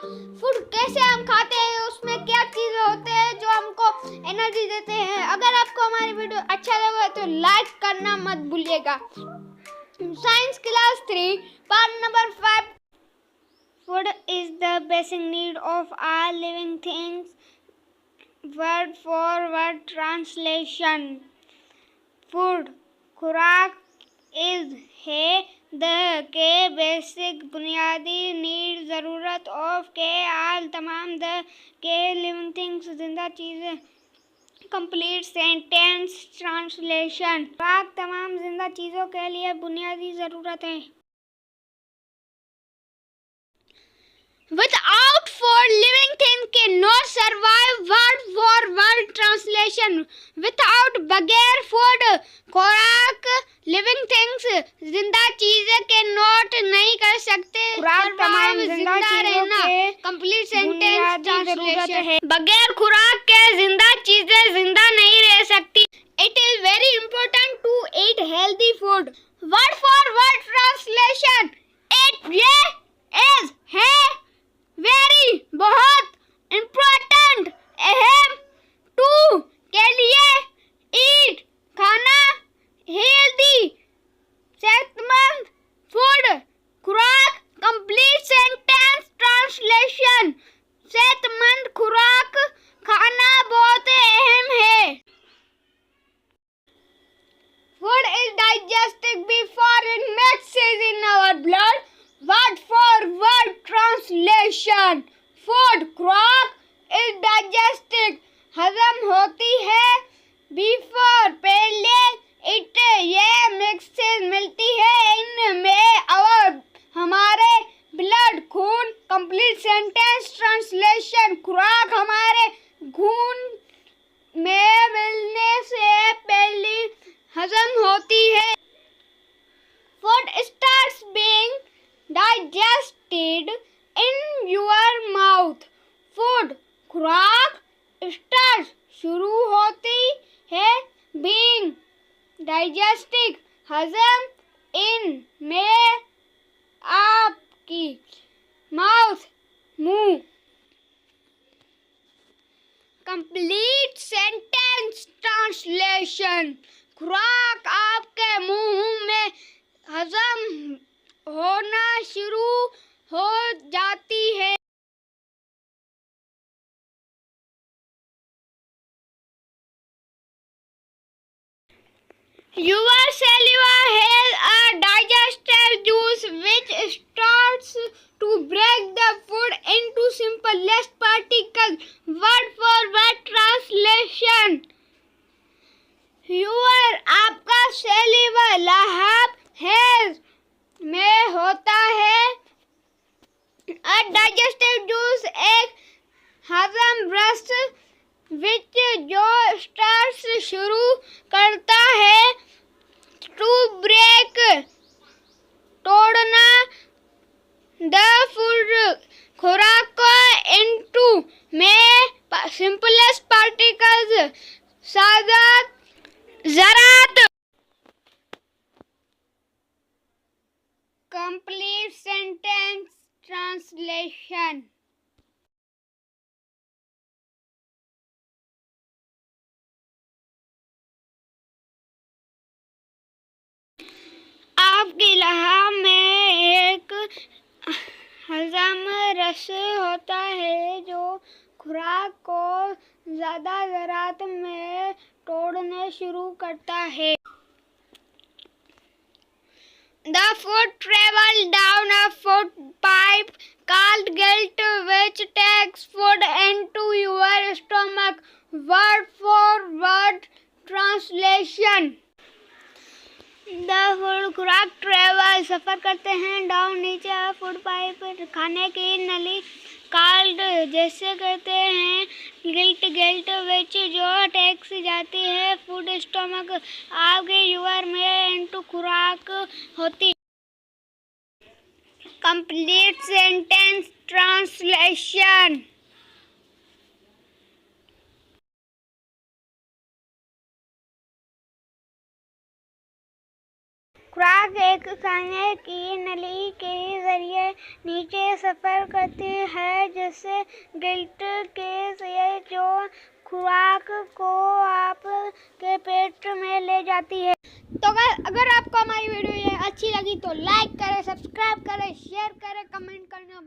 Food कैसे हम खाते हैं, उसमें क्या चीज़ें होते हैं जो हमको एनर्जी देते हैं। अगर आपको हमारी वीडियो अच्छा लगा तो लाइक करना मत भूलिएगा। Science class 3 part number 5। Food is the basic need of all living things. Word for word translation. Food खुराक इज है के बेसिक बुनियादी नीड ज़रूरत ऑफ के आल तमाम द के लिविंग थिंग्स जिंदा चीज़ें। Complete sentence translation. खुराक तमाम जिंदा चीज़ों के लिए बुनियादी ज़रूरत है। Without food, living things cannot survive. Word for word translation. Without बगैर food, खुराक living things जिंदा चीजें cannot नहीं कर सकते। खुराक तमाम जिंदा चीजों के कंप्लीट सेंटेंस ट्रांसलेशन है। बगैर खुराक के जिंदा चीजें जिंदा नहीं रह सकती। It is very important to eat healthy food. Word for word translation. It is है वेरी बहुत इम्पोर्टेंट अहम टू के लिए ईट खाना हेल्दी सेहतमंद फूड खुराक। Complete sentence translation. सेहतमंद खुराक खाना बहुत अहम है। Food is digested before it mixes in our blood. Word for word translation. Food खुराक is digested हजम होती है। Before पहले it ये mixes मिलती है इनमें और हमारे blood खून। Complete sentence translation. खुराक हमारे खून में मिलने से पहले हजम होती है। Food starts being digested in your mouth. Food खुराक start शुरू होती है being digested हजम in में आपकी mouth मुंह। Complete sentence translation. खुराक आपके मुंह में हजम होना शुरू हो जाती है। Your saliva has a digestive juice which starts to break the food into simplest particles. Word for word translation. Your आपका saliva लहाब has में होता है डाइजेस्टिव जूस एक हजम रस विच जो स्टार्स शुरू करता है टू ब्रेक तोड़ना द फूड खुराक को इनटू में सिंपलेस्ट पार्टिकल्स सादा ज़रात। Complete sentence translation. आपकी लहाब में एक हजम रस होता है जो खुराक को ज़्यादा ज़रात में तोड़ने शुरू करता है। The food travels down a food pipe called gullet which takes food into your stomach. Word for word translation. The food खुराक ट्रेवल सफ़र करते हैं डाउन नीचे फूड पाइप खाने की नली कॉल्ड जैसे कहते हैं गिल्ट विच जो टैक्स जाती है फूड स्टमक आपके यूर में इनटू खुराक होती। Complete sentence translation. खुराक एक खाने की नली के जरिए नीचे सफ़र करती है खुराक को आपके पेट में ले जाती है। तो अगर आपको हमारी वीडियो ये अच्छी लगी तो लाइक करें, सब्सक्राइब करें, शेयर करें, कमेंट करना